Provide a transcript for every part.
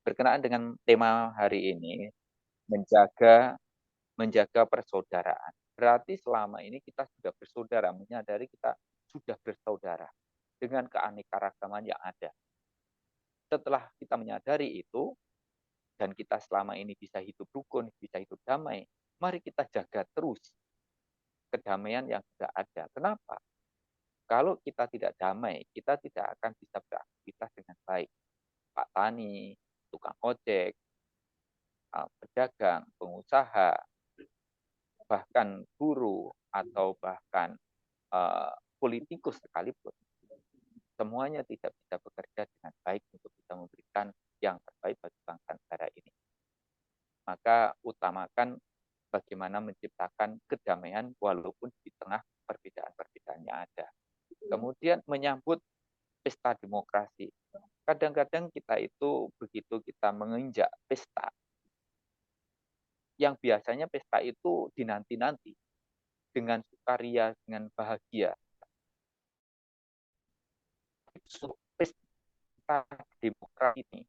Berkenaan dengan tema hari ini, menjaga menjaga persaudaraan. Berarti selama ini kita sudah bersaudara, menyadari kita sudah bersaudara dengan keanekaragaman yang ada. Setelah kita menyadari itu, dan kita selama ini bisa hidup rukun, bisa hidup damai, mari kita jaga terus kedamaian yang sudah ada. Kenapa? Kalau kita tidak damai, kita tidak akan bisa beraktivitas dengan baik. Pak tani, tukang ojek, pedagang, pengusaha, bahkan guru, atau bahkan politikus sekalipun, semuanya tidak bisa bekerja dengan baik untuk bisa memberikan yang terbaik bagi bangsa negara ini. Maka utamakan bagaimana menciptakan kedamaian walaupun di tengah perbedaan-perbedaan yang ada. Kemudian menyambut pesta demokrasi. Kadang-kadang kita itu begitu kita menginjak pesta, yang biasanya pesta itu dinanti-nanti dengan sukaria, dengan bahagia. Pesta demokrasi ini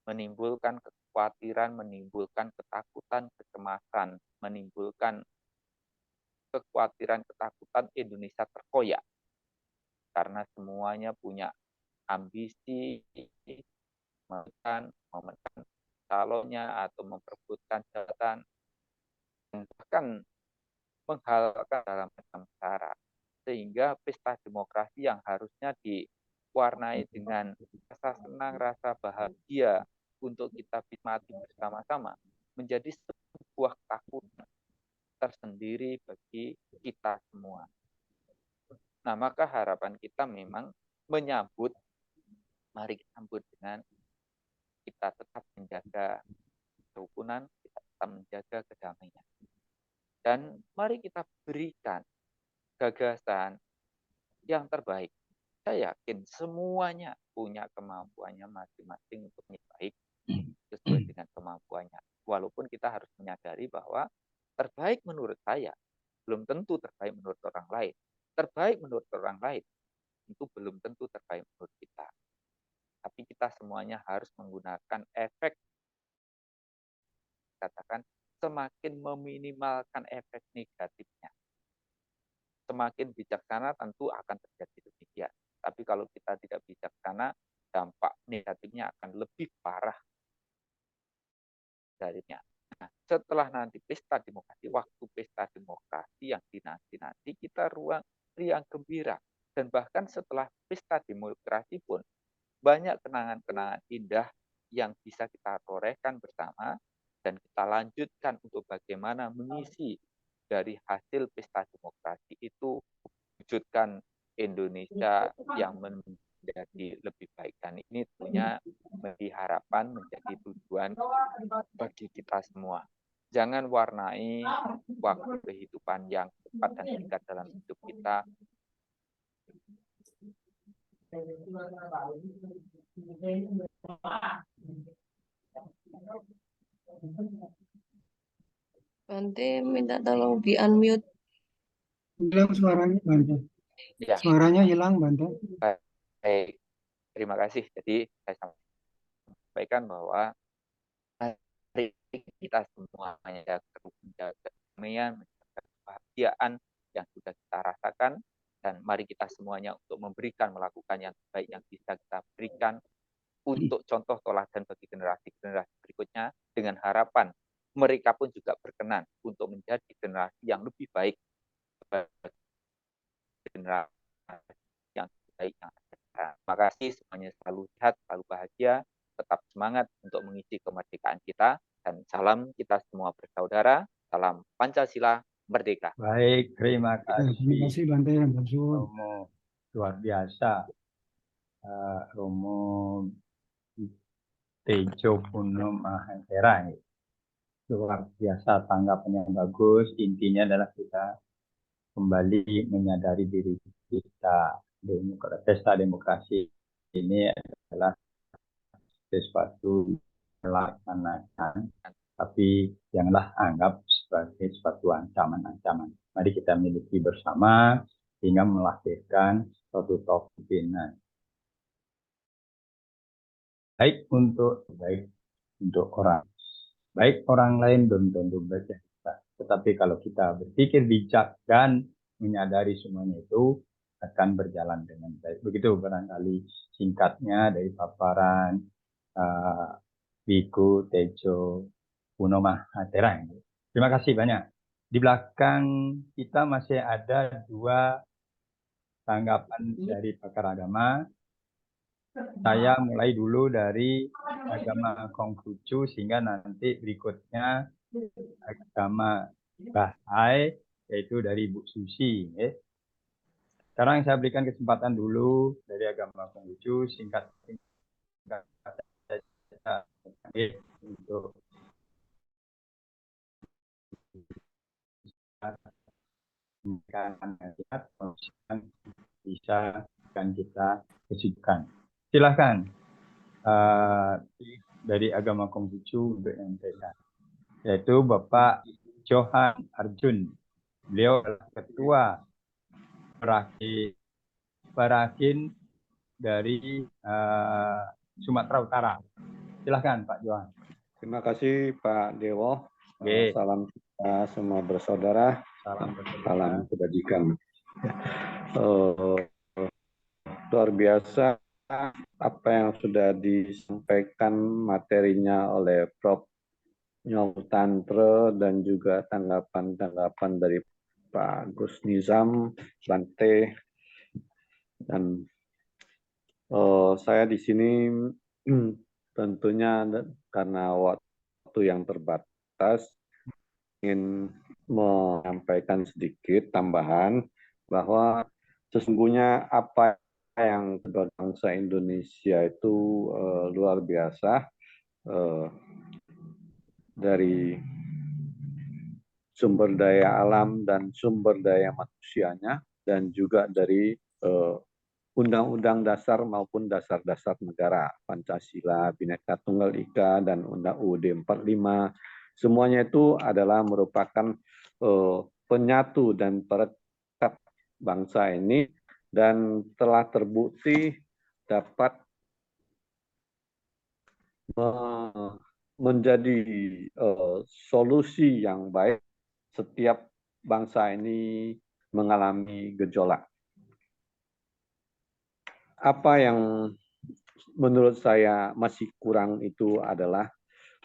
menimbulkan kekhawatiran, menimbulkan ketakutan, kecemasan, menimbulkan kekhawatiran, ketakutan Indonesia terkoyak. Karena semuanya punya ambisi memenangkan calonnya atau memperebutkan jabatan, dan bahkan menghalalkan dalam macam cara. Sehingga pesta demokrasi yang harusnya diwarnai dengan rasa senang, rasa bahagia untuk kita nikmati bersama-sama, menjadi sebuah ketakutan tersendiri bagi kita semua. Nah, maka harapan kita memang menyambut, mari kita sambut dengan kita tetap menjaga kerukunan, kita tetap menjaga kedamaian. Dan mari kita berikan gagasan yang terbaik. Saya yakin semuanya punya kemampuannya masing-masing untuk menjadi baik sesuai dengan kemampuannya. Walaupun kita harus menyadari bahwa terbaik menurut saya belum tentu terbaik menurut orang lain. Terbaik menurut orang lain itu belum tentu terbaik menurut kita. Tapi kita semuanya harus menggunakan efek, katakan, semakin meminimalkan efek negatifnya. Semakin bijaksana tentu akan terjadi demikian. Tapi kalau kita tidak bijaksana, dampak negatifnya akan lebih parah darinya. Nah, setelah nanti pesta demokrasi, waktu pesta demokrasi yang dinanti-nanti, kita riang gembira. Dan bahkan setelah pesta demokrasi pun, banyak kenangan-kenangan indah yang bisa kita torehkan bersama, dan kita lanjutkan untuk bagaimana mengisi dari hasil pesta demokrasi itu, wujudkan Indonesia yang menjadi lebih baik. Dan ini tentunya menjadi harapan, menjadi tujuan bagi kita semua. Jangan warnai waktu kehidupan yang cepat dan singkat dalam hidup kita. Bante minta tolong di unmute. Hilang suaranya, Bante. Ya. Suaranya hilang, Bante. Baik, terima kasih. Jadi saya sampaikan bahwa mari kita semua menjaga kedamaian, menjaga kebahagiaan yang sudah kita rasakan, dan mari kita semuanya untuk memberikan, melakukan yang terbaik yang bisa kita berikan untuk contoh teladan bagi generasi-generasi berikutnya, dengan harapan mereka pun juga berkenan untuk menjadi generasi yang lebih baik, generasi yang baik yang ada. Terima kasih, semuanya selalu sehat, selalu bahagia, tetap semangat untuk mengisi kemerdekaan kita, dan salam kita semua bersaudara, salam Pancasila merdeka. Baik, terima kasih. Terima kasih, Bante. Romo, luar biasa. Romo Tejo Puno Mahantera. Luar biasa, tanggapannya bagus. Intinya adalah kita kembali menyadari diri kita. Pesta demokrasi ini adalah sesuatu melaksanakan, tapi janganlah anggap sebagai suatu ancaman-ancaman. Mari kita miliki bersama hingga melahirkan suatu topik baik untuk orang lain belum tentu baik ya kita. Tetapi kalau kita berpikir bijak dan menyadari semuanya itu akan berjalan dengan baik. Begitu barangkali singkatnya dari paparan Wiku Tejo Punomahatera. Terima kasih banyak. Di belakang kita masih ada 2 tanggapan dari pakar agama. Saya mulai dulu dari agama Konghucu sehingga nanti berikutnya agama Bahai, yaitu dari Bu Susi. Sekarang saya berikan kesempatan dulu dari agama Konghucu singkat untuk bisa akan kita kesibukan. Silakan dari agama Konghucu untuk yang saya, yaitu Bapak Johan Arjun. Beliau adalah ketua Perakin dari Sumatera Utara. Silakan Pak Johan. Terima kasih Pak Dewo. Oke. Salam kita semua bersaudara. Salam kebajikan. Luar biasa apa yang sudah disampaikan materinya oleh Prof. Nyong Tantre dan juga tanggapan-tanggapan dari Pak Gus Nizam, Bante, dan saya di sini tentunya karena waktu yang terbatas ingin menyampaikan sedikit tambahan bahwa sesungguhnya apa yang kedua bangsa Indonesia itu luar biasa dari sumber daya alam dan sumber daya manusianya dan juga dari Undang-Undang Dasar maupun dasar-dasar negara, Pancasila, Bhinneka Tunggal Ika, dan Undang UUD 45, semuanya itu adalah merupakan penyatu dan perekat bangsa ini dan telah terbukti dapat menjadi solusi yang baik setiap bangsa ini mengalami gejolak. Apa yang menurut saya masih kurang itu adalah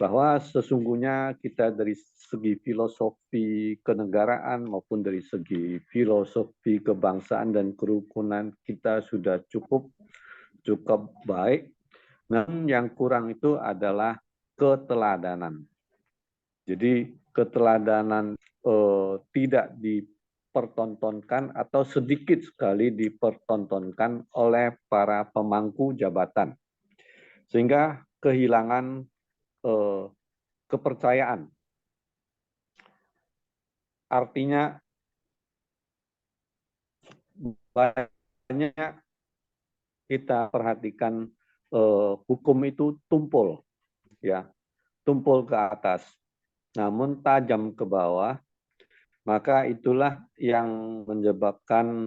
bahwa sesungguhnya kita dari segi filosofi kenegaraan maupun dari segi filosofi kebangsaan dan kerukunan kita sudah cukup baik. Namun yang kurang itu adalah keteladanan. Jadi keteladanan tidak dipertontonkan atau sedikit sekali dipertontonkan oleh para pemangku jabatan. Sehingga kehilangan kepercayaan. Artinya banyak kita perhatikan hukum itu tumpul, ya, tumpul ke atas, namun tajam ke bawah, maka itulah yang menyebabkan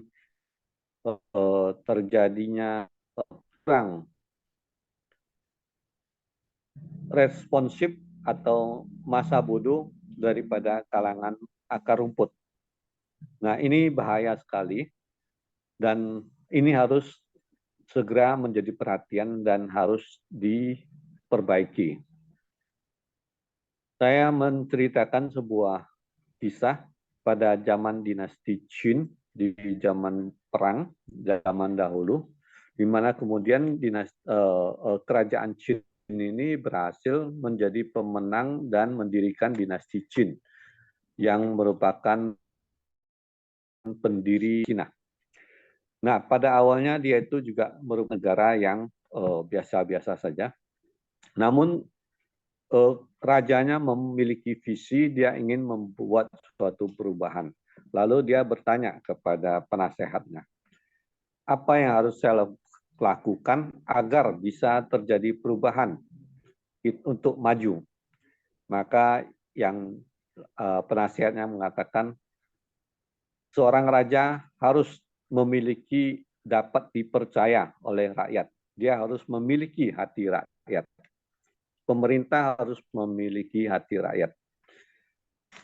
terjadinya kurang responsif atau masa bodoh daripada kalangan akar rumput. Nah, ini bahaya sekali dan ini harus segera menjadi perhatian dan harus diperbaiki. Saya menceritakan sebuah kisah pada zaman dinasti Qin, di zaman perang, zaman dahulu, di mana kemudian kerajaan Qin ini berhasil menjadi pemenang dan mendirikan dinasti Qin yang merupakan pendiri Cina. Nah, pada awalnya dia itu juga merupakan negara yang biasa-biasa saja. Namun rajanya memiliki visi, dia ingin membuat suatu perubahan. Lalu dia bertanya kepada penasehatnya, apa yang harus saya lakukan agar bisa terjadi perubahan untuk maju? Maka yang penasehatnya mengatakan, seorang raja harus dapat dipercaya oleh rakyat. Dia harus memiliki hati rakyat. rakyat. Pemerintah harus memiliki hati rakyat.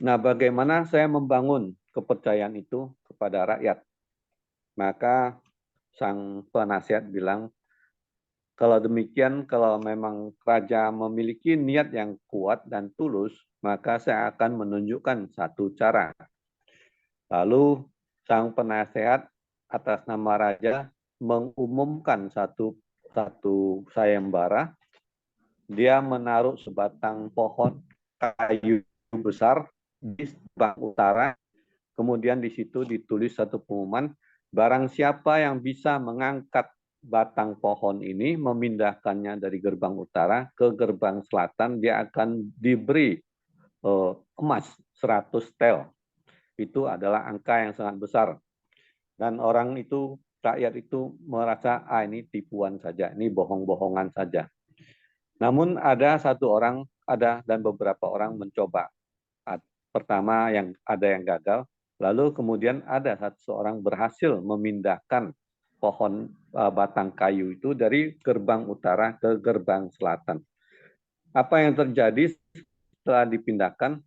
Nah, bagaimana saya membangun kepercayaan itu kepada rakyat? Maka sang penasihat bilang, kalau demikian, kalau memang raja memiliki niat yang kuat dan tulus, maka saya akan menunjukkan satu cara. Lalu sang penasehat atas nama raja mengumumkan satu sayembara. Dia menaruh sebatang pohon kayu besar di sebelah utara. Kemudian di situ ditulis satu pengumuman, barang siapa yang bisa mengangkat batang pohon ini, memindahkannya dari gerbang utara ke gerbang selatan, dia akan diberi emas 100 tel. Itu adalah angka yang sangat besar. Dan orang itu, rakyat itu merasa, ini tipuan saja, ini bohong-bohongan saja. Namun ada dan beberapa orang mencoba. Pertama ada yang gagal, lalu kemudian ada seorang berhasil memindahkan pohon batang kayu itu dari gerbang utara ke gerbang selatan. Apa yang terjadi setelah dipindahkan,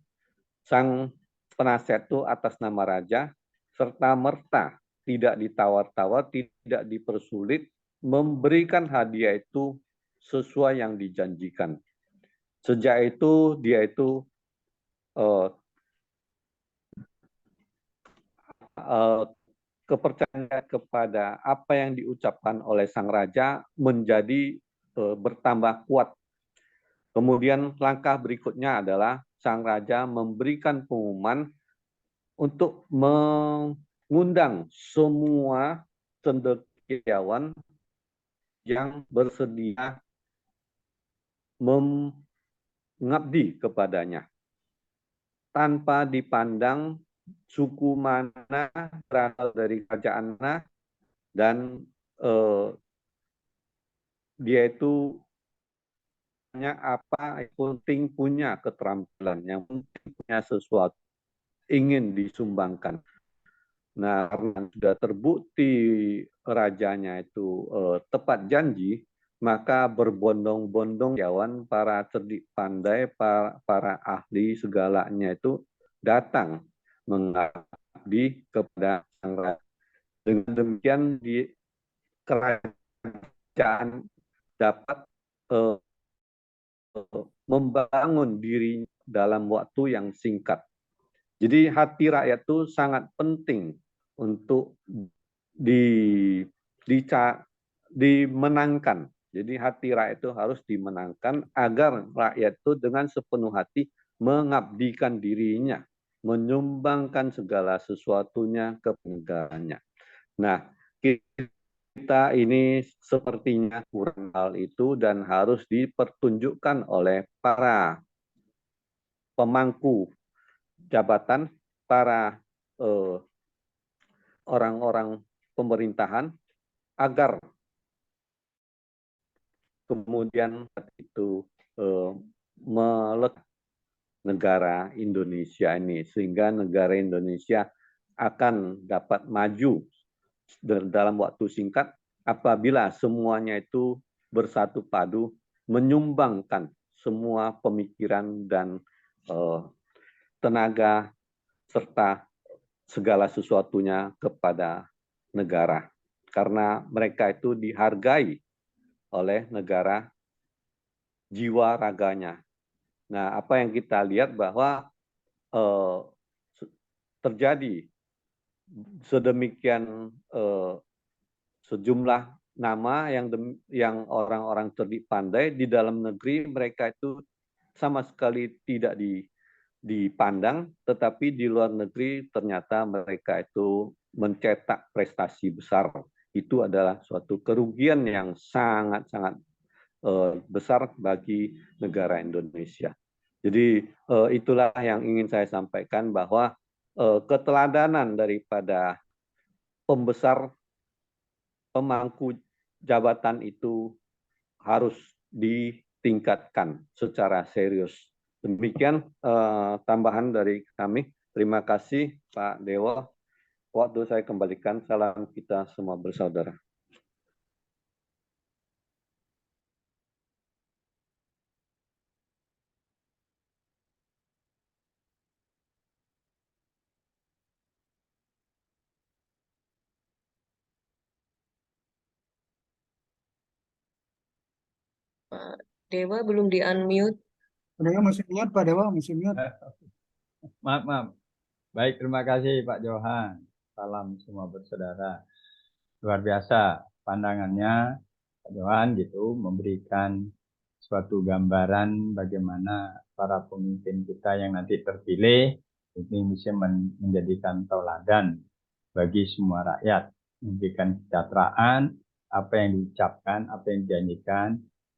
sang penasihat itu atas nama raja serta merta, tidak ditawar-tawar, tidak dipersulit, memberikan hadiah itu sesuai yang dijanjikan. Sejak itu dia itu kepercayaan kepada apa yang diucapkan oleh sang raja menjadi bertambah kuat. Kemudian langkah berikutnya adalah sang raja memberikan pengumuman untuk mengundang semua cendekiawan yang bersedia mengabdi kepadanya tanpa dipandang suku mana, berasal dari kerajaan mana, dan dia itu hanya apa, yang penting punya keterampilan, yang penting punya sesuatu ingin disumbangkan. Nah, karena sudah terbukti rajanya itu tepat janji, maka berbondong-bondong kawan, para cerdik pandai, para ahli segalanya itu datang mengabdi kepada sang raja. Dengan demikian di kerajaan dapat membangun diri dalam waktu yang singkat. Jadi hati rakyat itu sangat penting untuk dimenangkan. Jadi hati rakyat itu harus dimenangkan agar rakyat itu dengan sepenuh hati mengabdikan dirinya, menyumbangkan segala sesuatunya ke negaranya. Nah, kita ini sepertinya kurang hal itu dan harus dipertunjukkan oleh para pemangku jabatan, para orang-orang pemerintahan, agar kemudian itu melekat negara Indonesia ini, sehingga negara Indonesia akan dapat maju dalam waktu singkat apabila semuanya itu bersatu padu menyumbangkan semua pemikiran dan tenaga serta segala sesuatunya kepada negara. Karena mereka itu dihargai oleh negara jiwa raganya. Nah, apa yang kita lihat bahwa terjadi sedemikian sejumlah nama yang orang-orang cerdik pandai di dalam negeri, mereka itu sama sekali tidak dipandang, tetapi di luar negeri ternyata mereka itu mencetak prestasi besar. Itu adalah suatu kerugian yang sangat-sangat besar bagi negara Indonesia. Jadi itulah yang ingin saya sampaikan, bahwa keteladanan daripada pembesar pemangku jabatan itu harus ditingkatkan secara serius. Demikian tambahan dari kami. Terima kasih Pak Dewa. Waktu saya kembalikan. Salam kita semua bersaudara. Pak Dewa belum di-unmute. Pak Dewa masih mute, Pak Dewa masih mute. Maaf, maaf. Baik, terima kasih Pak Johan. Salam semua bersaudara. Luar biasa pandangannya Pak Johan gitu, memberikan suatu gambaran bagaimana para pemimpin kita yang nanti terpilih ini bisa menjadikan tauladan bagi semua rakyat, memberikan kesejahteraan, apa yang diucapkan, apa yang dijanjikan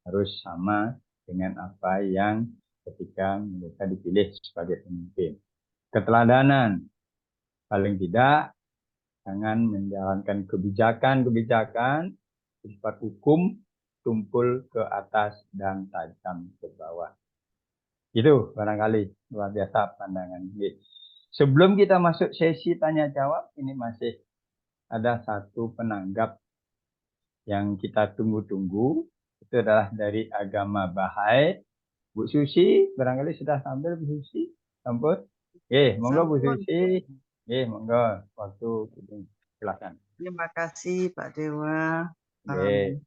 harus sama dengan apa yang ketika mereka dipilih sebagai pemimpin. Keteladanan, paling tidak jangan menjalankan kebijakan-kebijakan bersifat hukum tumpul ke atas dan tajam ke bawah. Itu barangkali luar biasa pandangan. Sebelum kita masuk sesi tanya jawab, ini masih ada satu penanggap yang kita tunggu-tunggu. Itu adalah dari agama Bahai. Bu Susi, barangkali sudah sampai Bu Susi? Sampun? Monggo Bu Susi. Monggo. Waktu silakan. Terima kasih Pak Dewa. Oke.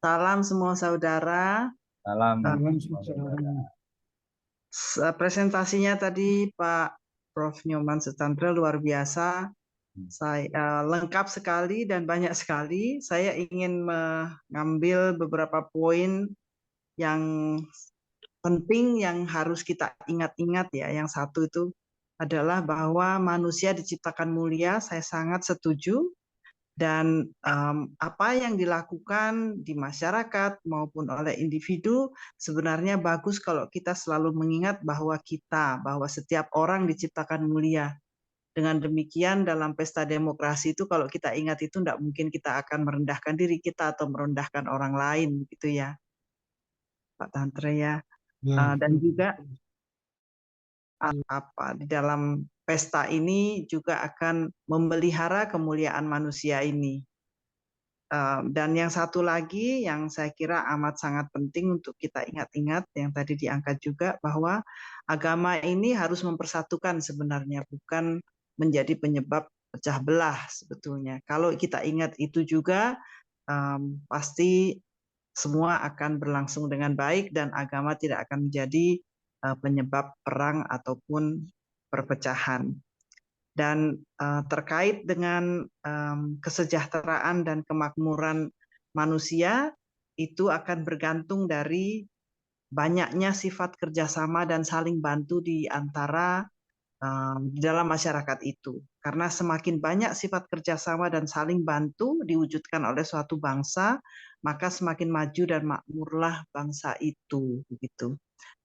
Salam semua saudara. Salam. Salam saudara. Presentasinya tadi Pak Prof. Nyoman Sutantra luar biasa. Saya lengkap sekali dan banyak sekali. Saya ingin mengambil beberapa poin yang penting yang harus kita ingat-ingat ya. Yang satu itu adalah bahwa manusia diciptakan mulia. Saya sangat setuju. Dan apa yang dilakukan di masyarakat maupun oleh individu sebenarnya bagus kalau kita selalu mengingat bahwa setiap orang diciptakan mulia. Dengan demikian dalam pesta demokrasi itu kalau kita ingat itu tidak mungkin kita akan merendahkan diri kita atau merendahkan orang lain gitu ya Pak Tantra ya. Dan juga di dalam pesta ini juga akan memelihara kemuliaan manusia ini. Dan yang satu lagi yang saya kira amat sangat penting untuk kita ingat-ingat yang tadi diangkat juga bahwa agama ini harus mempersatukan sebenarnya, bukan menjadi penyebab pecah belah sebetulnya. Kalau kita ingat itu juga pasti semua akan berlangsung dengan baik dan agama tidak akan menjadi penyebab perang ataupun perpecahan. Dan terkait dengan kesejahteraan dan kemakmuran manusia itu akan bergantung dari banyaknya sifat kerjasama dan saling bantu di antara di dalam masyarakat itu. Karena semakin banyak sifat kerjasama dan saling bantu diwujudkan oleh suatu bangsa, maka semakin maju dan makmurlah bangsa itu, begitu.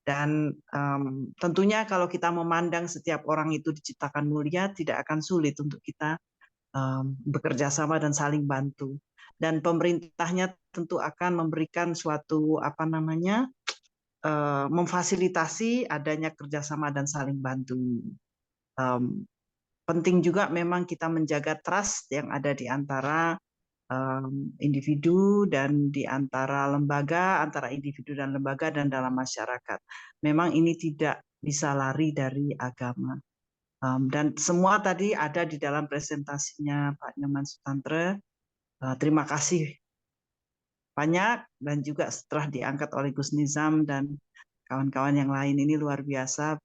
Dan tentunya kalau kita memandang setiap orang itu diciptakan mulia, tidak akan sulit untuk kita bekerja sama dan saling bantu. Dan pemerintahnya tentu akan memberikan suatu memfasilitasi adanya kerjasama dan saling bantu. Penting juga memang kita menjaga trust yang ada di antara individu dan di antara lembaga, antara individu dan lembaga dan dalam masyarakat. Memang ini tidak bisa lari dari agama. Dan semua tadi ada di dalam presentasinya Pak Nyoman Sutantra. Terima kasih banyak dan juga setelah diangkat oleh Gus Nizam dan kawan-kawan yang lain ini luar biasa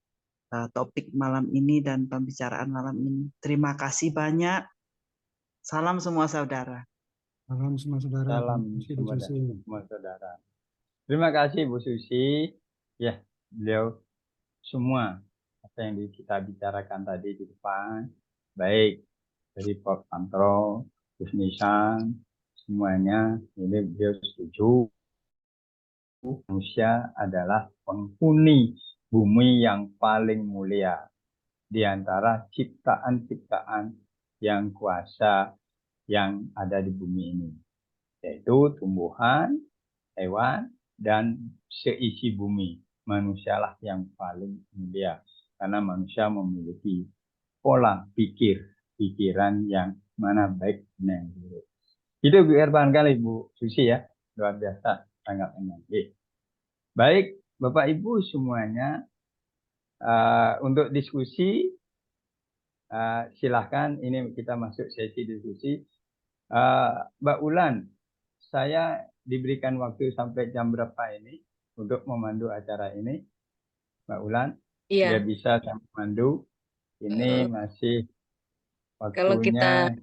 topik malam ini dan pembicaraan malam ini. Terima kasih banyak. Salam semua saudara. Salam semua saudara. Salam semua saudara. Terima kasih Bu Susi. Ya, beliau semua apa yang kita bicarakan tadi di depan, baik dari Prof. Tantro, Gus Nisan, semuanya ini beliau setuju. Manusia adalah penghuni bumi yang paling mulia di antara ciptaan-ciptaan yang kuasa yang ada di bumi ini, yaitu tumbuhan, hewan, dan seisi bumi. Manusialah yang paling mulia, karena manusia memiliki pola pikiran yang mana baik dan buruk. Itu barangkali Bu Susi ya, luar biasa, sangat enak. Baik, Bapak Ibu semuanya, untuk diskusi, silahkan ini kita masuk sesi diskusi. Mbak Ulan, saya diberikan waktu sampai jam berapa ini untuk memandu acara ini, Mbak Ulan? Iya, Dia bisa saya memandu. Ini masih kalau kita waktunya.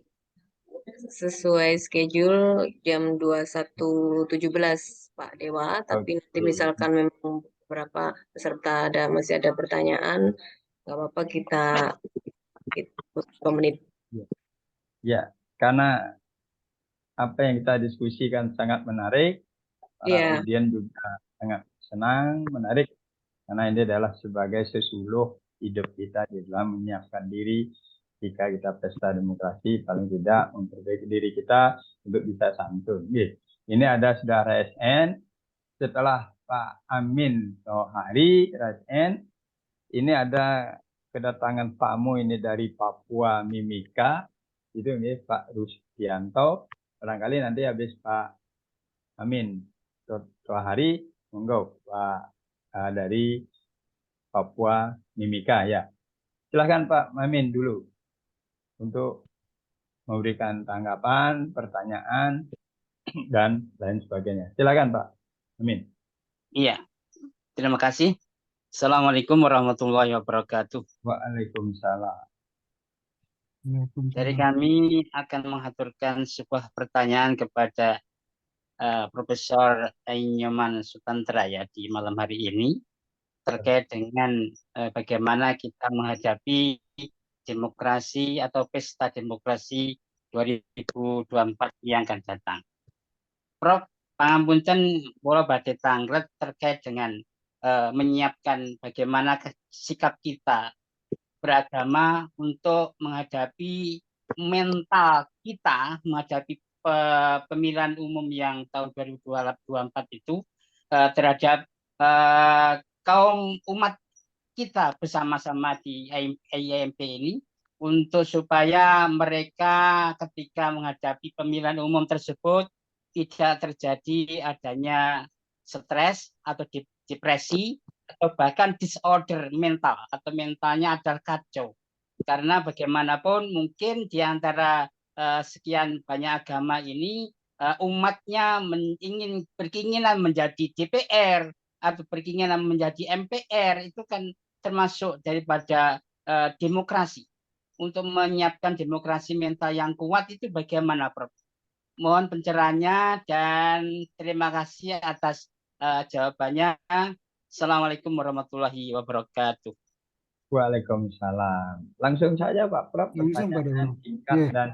sesuai schedule jam 21.17 Pak Dewa, tapi nanti Oke. misalkan memang beberapa peserta masih ada pertanyaan, nggak apa-apa kita 2 menit. Ya, karena apa yang kita diskusikan sangat menarik, para Iya, audien juga sangat senang, menarik, karena ini adalah sebagai sesuluh hidup kita di dalam menyiapkan diri jika kita pesta demokrasi, paling tidak memperbaiki diri kita untuk bisa santun. Ini ada saudara SN, setelah Pak Amin Tohari, SN, ini ada kedatangan tamu ini dari Papua Mimika, itu nih Pak Rusdianto. Barangkali nanti habis Pak Amin Tohari, monggo Pak dari Papua Mimika ya. Silahkan Pak Amin dulu untuk memberikan tanggapan, pertanyaan, dan lain sebagainya. Silakan Pak Amin. Iya, terima kasih. Assalamualaikum warahmatullahi wabarakatuh. Waalaikumsalam. Dari kami akan mengaturkan sebuah pertanyaan kepada Profesor Nyoman Sutantra ya di malam hari ini terkait dengan bagaimana kita menghadapi demokrasi atau pesta demokrasi 2024 yang akan datang. Prof, pangapunten kula badhe tanglet terkait dengan menyiapkan bagaimana sikap kita beragama untuk menghadapi mental kita menghadapi pemilihan umum yang tahun 2024 itu terhadap kaum umat kita bersama-sama di IAMP ini untuk supaya mereka ketika menghadapi pemilihan umum tersebut tidak terjadi adanya stres atau depresi atau bahkan disorder mental atau mentalnya adalah kacau. Karena bagaimanapun mungkin di antara sekian banyak agama ini umatnya berkeinginan menjadi DPR atau berkeinginan menjadi MPR, itu kan termasuk daripada demokrasi. Untuk menyiapkan demokrasi mental yang kuat itu bagaimana, Prof? Mohon pencerahannya dan terima kasih atas jawabannya. Assalamualaikum warahmatullahi wabarakatuh. Waalaikumsalam. Langsung saja Pak Prof. Langsung Pak Dewa. Pertanyaan singkat Ya. dan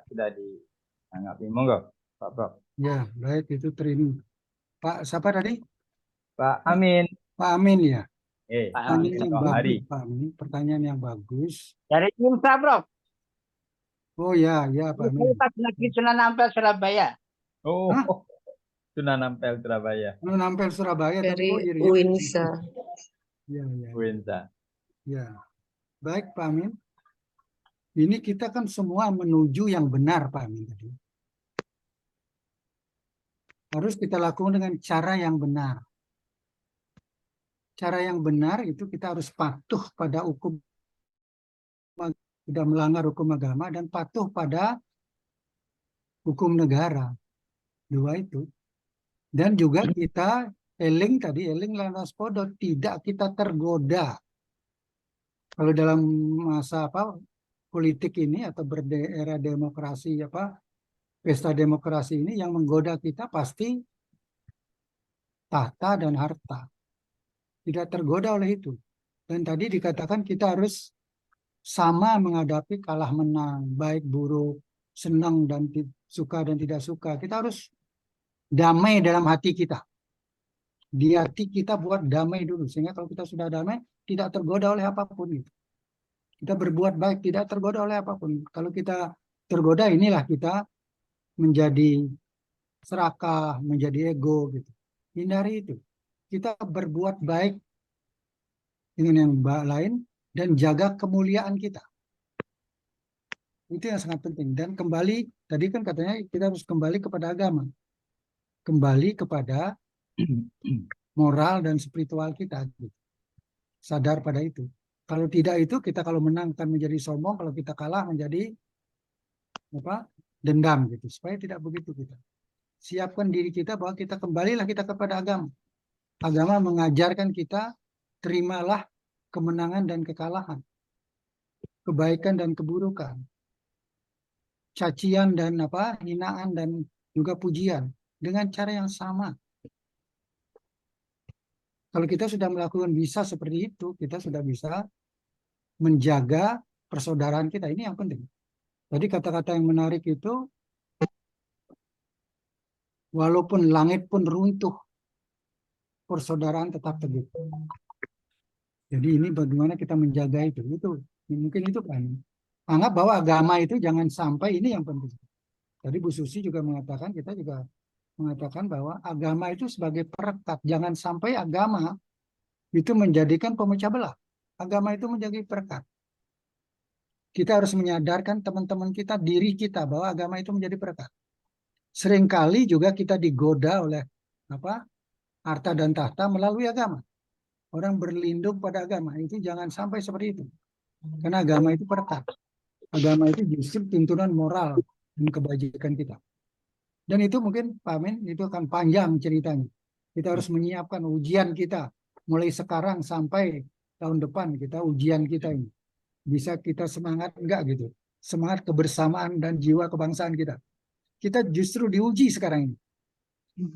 sudah ditanggapi. Monggo Pak Prof. Ya, baik itu terima. Pak siapa tadi? Pak Amin. Pak Amin ya. Pak Pertanyaan Amin. yang bagus, Pak Amin. Pertanyaan yang bagus. Dari IMSA, Prof. Oh ya, ya Pak Amin. Universitas Negeri Sunan Ampel Surabaya. Oh, Hah? Sunan Ampel Surabaya. Nampel Surabaya dari tapi dirinya UINSA. Ya, ya, Winsa. ya. Baik Pak Amin. Ini kita kan semua menuju yang benar Pak Amin tadi. Harus kita lakukan dengan cara yang benar. Cara yang benar itu kita harus patuh pada hukum, tidak melanggar hukum agama dan patuh pada hukum negara. Dua itu. Dan juga kita eling lanas podo, tidak kita tergoda. Kalau dalam masa politik ini atau era demokrasi pesta demokrasi ini yang menggoda kita pasti tahta dan harta. Tidak tergoda oleh itu. Dan tadi dikatakan kita harus sama menghadapi kalah menang, baik buruk, senang dan suka dan tidak suka. Kita harus damai dalam hati kita. Di hati kita buat damai dulu. Sehingga kalau kita sudah damai, tidak tergoda oleh apapun. Gitu. Kita berbuat baik, tidak tergoda oleh apapun. Kalau kita tergoda, inilah kita menjadi serakah, menjadi ego. Gitu. Hindari itu. Kita berbuat baik dengan yang lain dan jaga kemuliaan kita. Itu yang sangat penting. Dan kembali, tadi kan katanya kita harus kembali kepada agama. Kembali kepada moral dan spiritual kita. Gitu. Sadar pada itu. Kalau tidak itu, kita kalau menang akan menjadi sombong, kalau kita kalah menjadi dendam gitu. Supaya tidak begitu kita. siapkan diri kita bahwa kita kembalilah kita kepada agama. Agama mengajarkan kita terimalah kemenangan dan kekalahan, kebaikan dan keburukan, cacian dan hinaan dan juga pujian dengan cara yang sama. Kalau kita sudah melakukan bisa seperti itu, kita sudah bisa menjaga persaudaraan kita. Ini yang penting. Jadi kata-kata yang menarik itu, walaupun langit pun runtuh, persaudaraan tetap teguh. Jadi ini bagaimana kita menjaga itu. Mungkin itu kan. Anggap bahwa agama itu jangan sampai, ini yang penting. Tadi Bu Susi juga mengatakan, kita juga mengatakan bahwa agama itu sebagai perekat. Jangan sampai agama itu menjadikan pemecah belah. Agama itu menjadi perekat. Kita harus menyadarkan teman-teman kita, diri kita, bahwa agama itu menjadi perekat. Seringkali juga kita digoda oleh harta dan tahta melalui agama. Orang berlindung pada agama. Itu jangan sampai seperti itu. Karena agama itu perekat. Agama itu justru tuntunan moral dan kebajikan kita. Dan itu mungkin Pak Amin, itu akan panjang ceritanya. Kita harus menyiapkan ujian kita. Mulai sekarang sampai tahun depan kita ujian kita ini. Bisa kita semangat enggak gitu. Semangat kebersamaan dan jiwa kebangsaan kita. Kita justru diuji sekarang ini.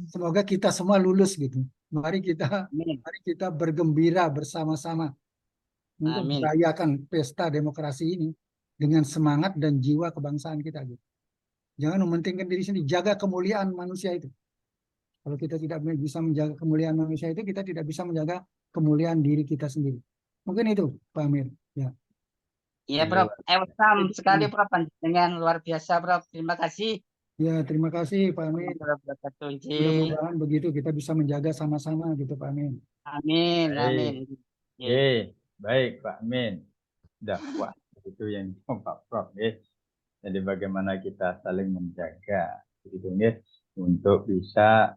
Semoga kita semua lulus gitu. Mari kita bergembira bersama-sama untuk merayakan pesta demokrasi ini dengan semangat dan jiwa kebangsaan kita gitu. Jangan mementingkan diri sendiri, jaga kemuliaan manusia itu. Kalau kita tidak bisa menjaga kemuliaan manusia itu, kita tidak bisa menjaga kemuliaan diri kita sendiri. Mungkin itu, Pak Amir. Ya. Iya, Prof. Welcome sekali, Prof. Dengan luar biasa, Prof. Terima kasih. Ya, terima kasih, Pak Amir. Mudah-mudahan begitu kita bisa menjaga sama-sama gitu, Pak Amin. Amin, amin. Baik, Pak Amin. Sudah puas itu yang Pak Prof. Jadi bagaimana kita saling menjaga gitu, untuk bisa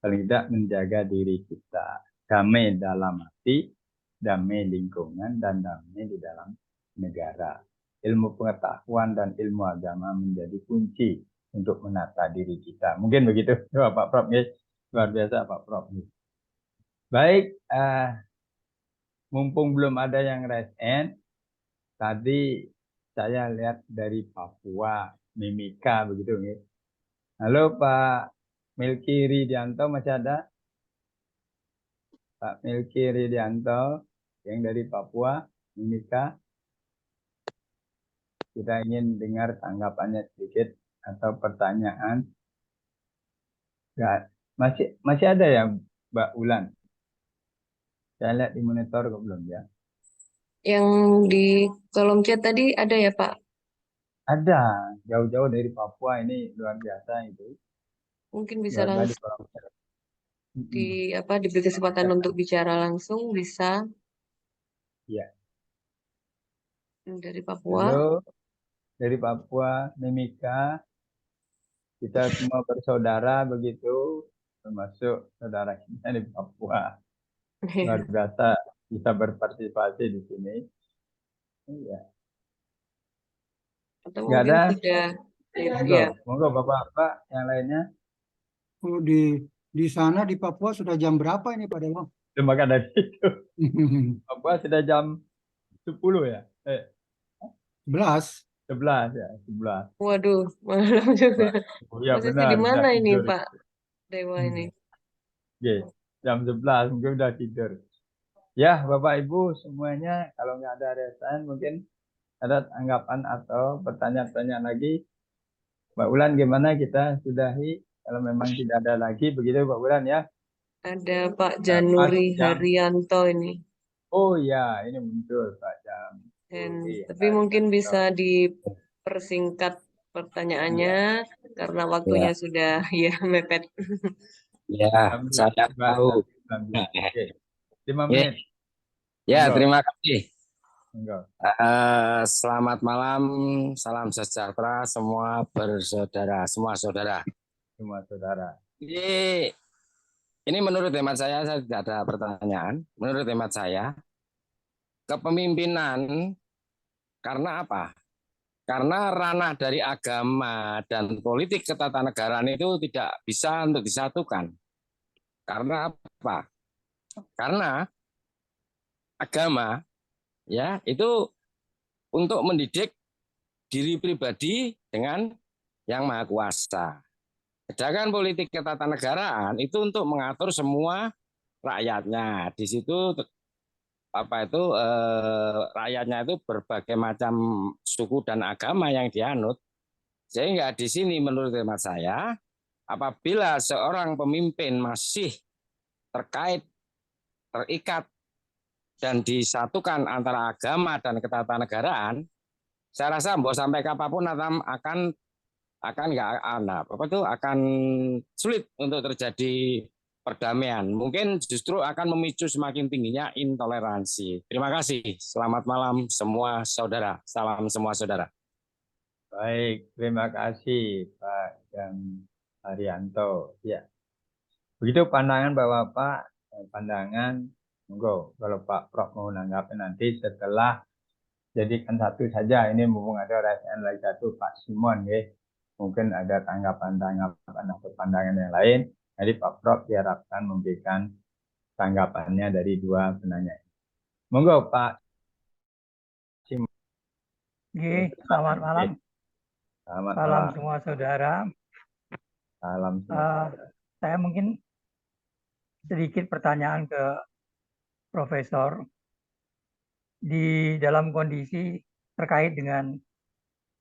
paling tidak menjaga diri kita damai dalam hati, damai lingkungan, dan damai di dalam negara. Ilmu pengetahuan dan ilmu agama menjadi kunci untuk menata diri kita. Mungkin begitu, Pak Prof. Luar biasa, Pak Prof. Baik, mumpung belum ada yang raise hand, tadi saya lihat dari Papua, Mimika begitu. Halo Pak Milky Ridianto, masih ada? Pak Milky Ridianto yang dari Papua, Mimika. Kita ingin dengar tanggapannya sedikit atau pertanyaan. Enggak, masih ada ya Mbak Ulan? Saya lihat di monitor kok belum ya? Yang di kolom chat tadi ada ya Pak? Ada, jauh-jauh dari Papua, ini luar biasa itu. Mungkin bisa langsung diberi kesempatan untuk bicara langsung, bisa. Ya. Dari Papua. Halo, dari Papua, Mimika. Kita semua bersaudara begitu, termasuk saudara kita di Papua. Luar biasa bisa berpartisipasi di sini. Iya. Atau mungkin ada? Sudah. Monggo Bapak-bapak yang lainnya. Oh, di sana di Papua sudah jam berapa ini Pak Dewa? Terima kasih dari itu. Papua sudah jam 10 ya? 11. 11 ya, 11. Waduh, malam juga. Ya, Posisi benar, di mana ini tidur. Pak Dewa ini? Oke, jam 11 mungkin udah tidur. Ya, Bapak Ibu semuanya, kalau nggak ada resan mungkin ada tanggapan atau pertanyaan-pertanyaan lagi. Mbak Ulan gimana kita sudahi? Kalau memang tidak ada lagi, begitu Mbak Ulan ya? Ada Pak Januri Haryanto ini. Oh ya, ini muncul Pak Jam. Tapi mungkin bisa dipersingkat pertanyaannya karena waktunya sudah mepet. Ya, saya tahu. 5 menit. Ya, terima kasih. Selamat malam, salam sejahtera semua bersaudara, semua saudara. Semua saudara. Ini menurut hemat saya tidak ada pertanyaan. Menurut hemat saya, kepemimpinan karena apa? Karena ranah dari agama dan politik ketatanegaraan itu tidak bisa untuk disatukan. Karena apa? Karena agama ya itu untuk mendidik diri pribadi dengan yang maha kuasa. Sedangkan politik ketatanegaraan itu untuk mengatur semua rakyatnya. Di situ rakyatnya itu berbagai macam suku dan agama yang dianut. Sehingga di sini menurut hemat saya, apabila seorang pemimpin masih terikat dan disatukan antara agama dan ketatanegaraan, saya rasa sampai kapanpun akan sulit untuk terjadi perdamaian. Mungkin justru akan memicu semakin tingginya intoleransi. Terima kasih. Selamat malam semua saudara. Salam semua saudara. Baik, terima kasih Pak Jam Haryanto. Ya, begitu pandangan Bapak, pandangan. Monggo, kalau Pak Prof mau menanggapi nanti setelah jadikan satu saja. Ini mumpung ada rakyat lagi satu Pak Simon, ya. Mungkin ada tanggapan atau pandangan yang lain. Jadi Pak Prof diharapkan memberikan tanggapannya dari dua penanya. Monggo Pak Simon. Selamat malam. Selamat Salam malam. semua saudara. Salam semua. Saya mungkin sedikit pertanyaan ke Profesor di dalam kondisi terkait dengan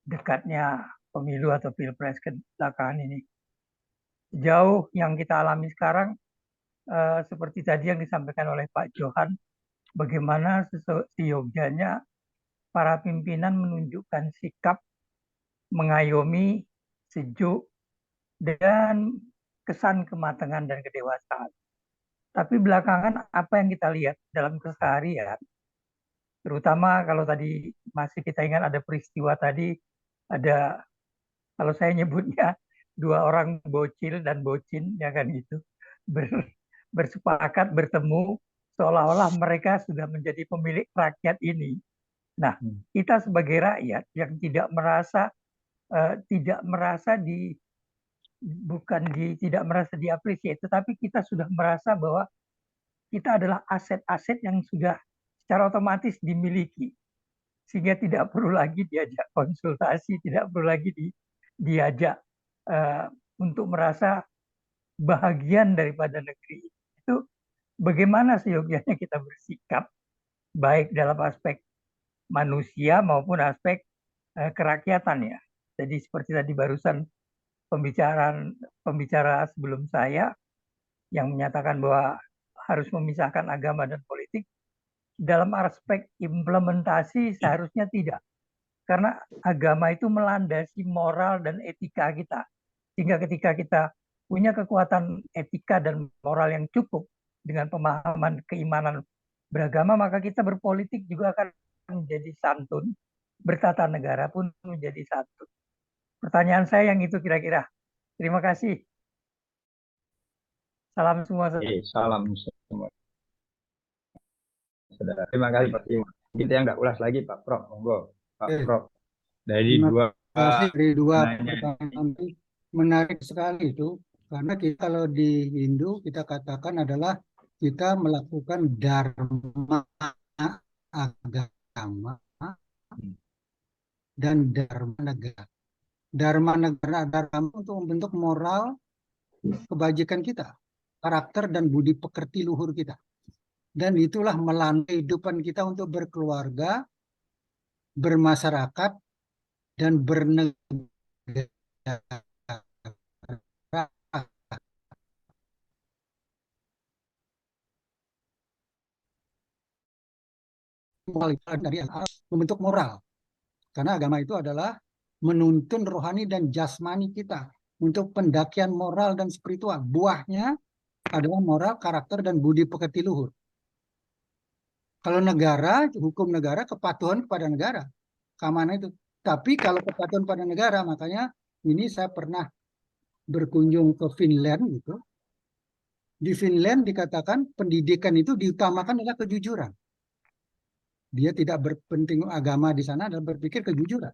dekatnya pemilu atau pilpres belakangan ini. Jauh yang kita alami sekarang, seperti tadi yang disampaikan oleh Pak Johan, bagaimana seyogyanya para pimpinan menunjukkan sikap mengayomi, sejuk, dan kesan kematangan dan kedewasaan. Tapi belakangan apa yang kita lihat dalam keseharian, terutama kalau tadi masih kita ingat ada peristiwa tadi, ada, kalau saya nyebutnya, dua orang bocil dan bocin, ya kan itu, bersepakat bertemu, seolah-olah mereka sudah menjadi pemilik rakyat ini. Nah, kita sebagai rakyat yang tidak merasa tidak merasa diapresiasi, tetapi kita sudah merasa bahwa kita adalah aset-aset yang sudah secara otomatis dimiliki, sehingga tidak perlu lagi diajak konsultasi, tidak perlu lagi diajak untuk merasa bahagian daripada negeri. Itu bagaimana seyogyanya kita bersikap, baik dalam aspek manusia maupun aspek kerakyatan ya. Jadi seperti tadi barusan pembicara sebelum saya yang menyatakan bahwa harus memisahkan agama dan politik, dalam aspek implementasi seharusnya tidak. Karena agama itu melandasi moral dan etika kita. Sehingga ketika kita punya kekuatan etika dan moral yang cukup dengan pemahaman keimanan beragama, maka kita berpolitik juga akan menjadi santun, bertata negara pun menjadi santun. Pertanyaan saya yang itu kira-kira. Terima kasih. Salam semua. Salam semua. Saudara. Terima kasih Pak Simon. Kita yang tidak ulas lagi Pak Prof. Monggo Pak Prof. Dari dua pertanyaan menarik sekali itu, karena kita kalau di Hindu kita katakan adalah kita melakukan dharma agama dan dharma negara. Dharma negara untuk membentuk moral kebajikan kita, karakter dan budi pekerti luhur kita. Dan itulah melandai kehidupan kita untuk berkeluarga, bermasyarakat, dan bernegara. Dari membentuk moral. Karena agama itu adalah menuntun rohani dan jasmani kita untuk pendakian moral dan spiritual. Buahnya adalah moral, karakter, dan budi pekerti luhur. Kalau negara, hukum negara, kepatuhan kepada negara. Keamanan itu. Tapi kalau kepatuhan pada negara, makanya ini saya pernah berkunjung ke Finland gitu. Di Finland dikatakan pendidikan itu diutamakan adalah kejujuran. Dia tidak berpenting agama di sana dan berpikir kejujuran.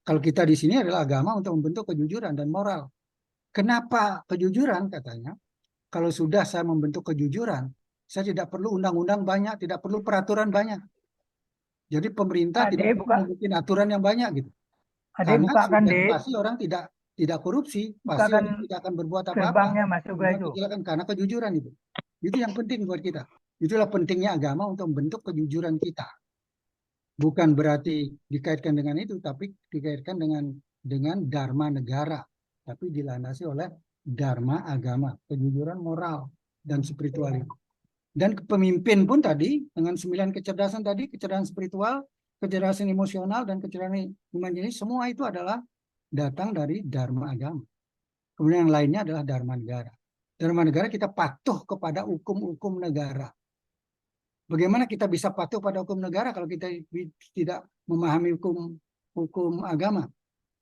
Kalau kita di sini adalah agama untuk membentuk kejujuran dan moral. Kenapa kejujuran katanya? Kalau sudah saya membentuk kejujuran, saya tidak perlu undang-undang banyak, tidak perlu peraturan banyak. Jadi pemerintah tidak perlu bikin aturan yang banyak gitu. Karena bukakan sudah deh, pasti orang tidak korupsi, pasti bukakan orang tidak akan berbuat apa-apa. gerbangnya Mas Yoga itu. Karena kejujuran itu. Itu yang penting buat kita. Itulah pentingnya agama untuk membentuk kejujuran kita. Bukan berarti dikaitkan dengan itu, tapi dikaitkan dengan dharma negara. Tapi dilandasi oleh dharma agama, kejujuran moral dan spiritualitas. Dan pemimpin pun tadi dengan 9 kecerdasan tadi, kecerdasan spiritual, kecerdasan emosional, dan kecerdasan imajinasi, semua itu adalah datang dari dharma agama. Kemudian yang lainnya adalah dharma negara. Dharma negara kita patuh kepada hukum-hukum negara. Bagaimana kita bisa patuh pada hukum negara kalau kita tidak memahami hukum agama?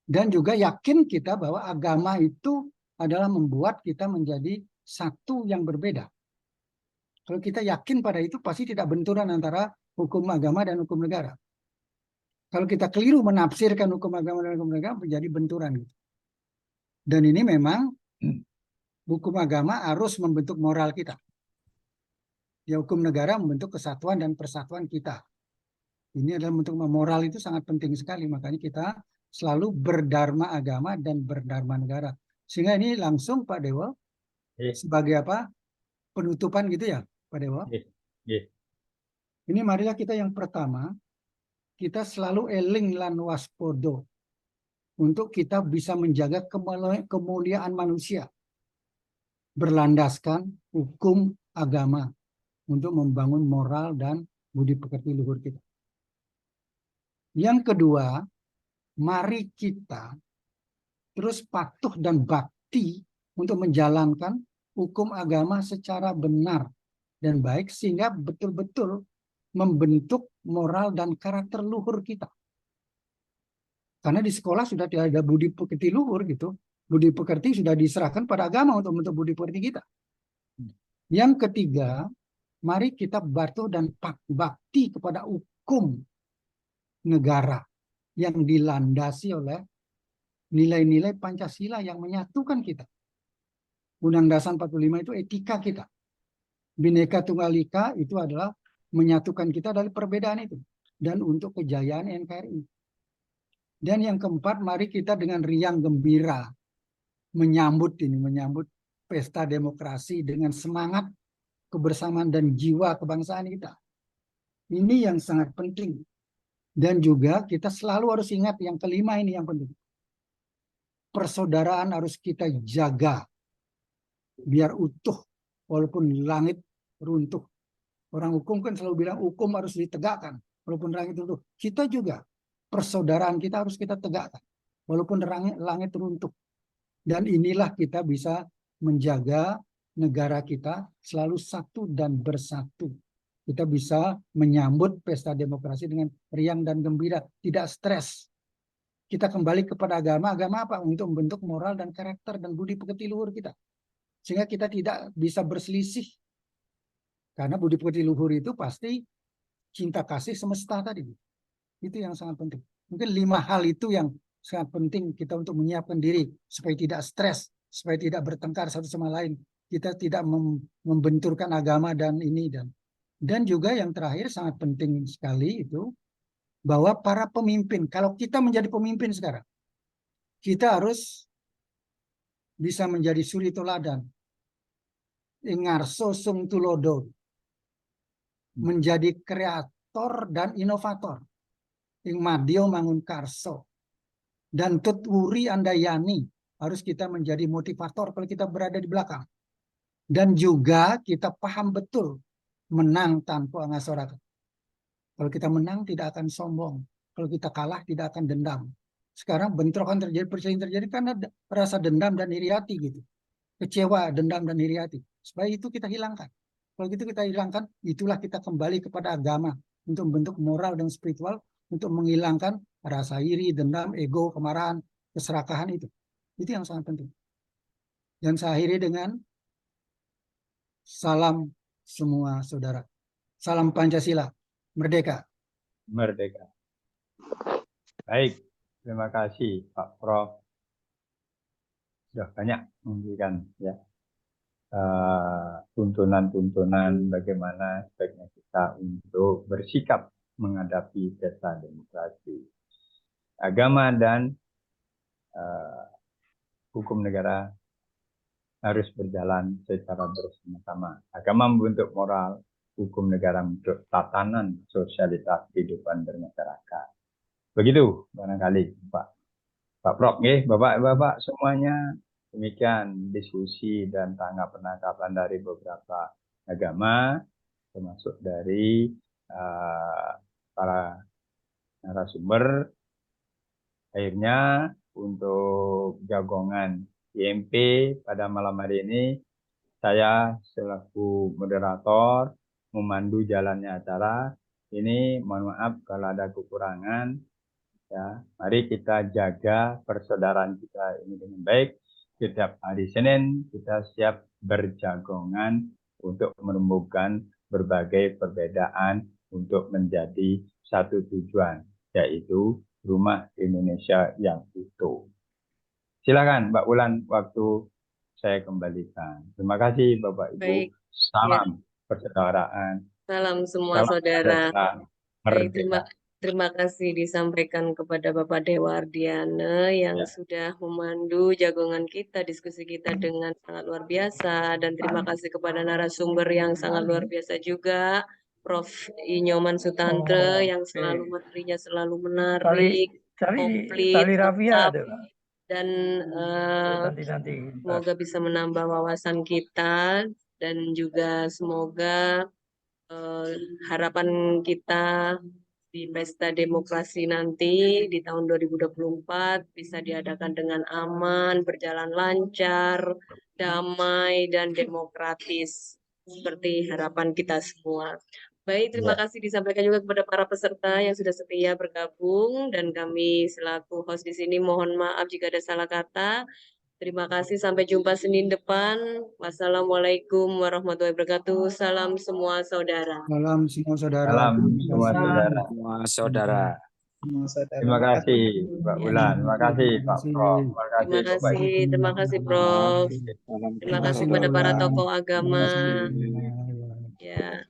Dan juga yakin kita bahwa agama itu adalah membuat kita menjadi satu yang berbeda. Kalau kita yakin pada itu, pasti tidak benturan antara hukum agama dan hukum negara. Kalau kita keliru menafsirkan hukum agama dan hukum negara, menjadi benturan. Dan ini memang hukum agama harus membentuk moral kita. Ya, hukum negara membentuk kesatuan dan persatuan kita. Ini adalah bentuk moral, itu sangat penting sekali. Makanya kita selalu berdharma agama dan berdharma negara. Sehingga ini langsung Pak Dewo sebagai apa? Penutupan gitu ya, Pak Dewo. Ini marilah kita yang pertama, kita selalu eling lan waspodo untuk kita bisa menjaga kemuliaan manusia berlandaskan hukum agama untuk membangun moral dan budi pekerti luhur kita. Yang kedua, mari kita terus patuh dan bakti untuk menjalankan hukum agama secara benar dan baik sehingga betul-betul membentuk moral dan karakter luhur kita. Karena di sekolah sudah tidak ada budi pekerti luhur gitu. Budi pekerti sudah diserahkan pada agama untuk membentuk budi pekerti kita. Yang ketiga, mari kita patuh dan bakti kepada hukum negara yang dilandasi oleh nilai-nilai Pancasila yang menyatukan kita. Undang-Undang Dasar 45 itu etika kita. Bhinneka Tunggal Ika itu adalah menyatukan kita dari perbedaan itu. Dan untuk kejayaan NKRI. Dan yang keempat, mari kita dengan riang gembira menyambut pesta demokrasi dengan semangat kebersamaan dan jiwa kebangsaan kita. Ini yang sangat penting. Dan juga kita selalu harus ingat yang kelima ini yang penting. Persaudaraan harus kita jaga biar utuh walaupun langit runtuh. Orang hukum kan selalu bilang hukum harus ditegakkan walaupun langit runtuh. Kita juga persaudaraan kita harus kita tegakkan walaupun langit runtuh. Dan inilah kita bisa menjaga negara kita selalu satu dan bersatu. Kita bisa menyambut pesta demokrasi dengan riang dan gembira, tidak stres. Kita kembali kepada agama apa? Untuk membentuk moral dan karakter dan budi pekerti luhur kita. Sehingga kita tidak bisa berselisih. Karena budi pekerti luhur itu pasti cinta kasih semesta tadi. Itu yang sangat penting. Mungkin 5 hal itu yang sangat penting kita untuk menyiapkan diri supaya tidak stres, supaya tidak bertengkar satu sama lain. Kita tidak membenturkan agama dan ini dan juga yang terakhir sangat penting sekali itu bahwa para pemimpin, kalau kita menjadi pemimpin sekarang, kita harus bisa menjadi suri toladan, ingarso sung tulodo, menjadi kreator dan inovator, ing madio mangun karso, dan tutwuri andayani, harus kita menjadi motivator kalau kita berada di belakang. Dan juga kita paham betul menang tanpa ngasorakan. Kalau kita menang tidak akan sombong. Kalau kita kalah tidak akan dendam. Sekarang bentrokan terjadi, perselisihan terjadi karena rasa dendam dan iri hati gitu. Kecewa, dendam dan iri hati. Supaya itu kita hilangkan. Kalau itu kita hilangkan, itulah kita kembali kepada agama untuk membentuk moral dan spiritual untuk menghilangkan rasa iri, dendam, ego, kemarahan, keserakahan itu. Itu yang sangat penting. Dan saya akhiri dengan salam semua saudara. Salam Pancasila. Merdeka. Merdeka. Baik. Terima kasih Pak Prof. Sudah banyak memberikan ya tuntunan-tuntunan bagaimana sebaiknya kita untuk bersikap menghadapi pesta demokrasi. Agama dan hukum negara harus berjalan secara bersama-sama. Agama membentuk moral, hukum negara membentuk tatanan sosialitas kehidupan bermasyarakat. Begitu barangkali Pak Prof, Bapak-bapak semuanya, demikian diskusi dan tanggapan dari beberapa agama, termasuk dari para narasumber. Akhirnya untuk jagongan IMP pada malam hari ini, saya selaku moderator memandu jalannya acara. Ini mohon maaf kalau ada kekurangan. Ya, mari kita jaga persaudaraan kita ini dengan baik. Setiap hari Senin kita siap berjagongan untuk menumbuhkan berbagai perbedaan untuk menjadi satu tujuan, yaitu rumah Indonesia yang utuh. Silakan Mbak Ulan, waktu saya kembalikan. Terima kasih Bapak Ibu. Baik. Salam persaudaraan. Salam semua Salam saudara. Baik, merdeka. terima kasih disampaikan kepada Bapak Dewa Ardiana yang sudah memandu jagongan kita, diskusi kita dengan sangat luar biasa. Dan terima kasih kepada narasumber yang sangat luar biasa juga, Prof. Nyoman Sutantra yang selalu materinya selalu menarik, komplit, Tali rafia lengkap, ada. dan Nanti. semoga bisa menambah wawasan kita, dan juga semoga harapan kita di pesta demokrasi nanti di tahun 2024 bisa diadakan dengan aman, berjalan lancar, damai, dan demokratis seperti harapan kita semua. Baik, terima kasih disampaikan juga kepada para peserta yang sudah setia bergabung, dan kami selaku host di sini mohon maaf jika ada salah kata. Terima kasih, sampai jumpa Senin depan. Wassalamualaikum warahmatullahi wabarakatuh. Salam semua saudara. Salam semua saudara. Salam semua saudara. Semua saudara. Terima kasih Mbak Ulan, terima kasih Pak Prof, Terima kasih Prof. Terima kasih kepada para tokoh agama. Ya.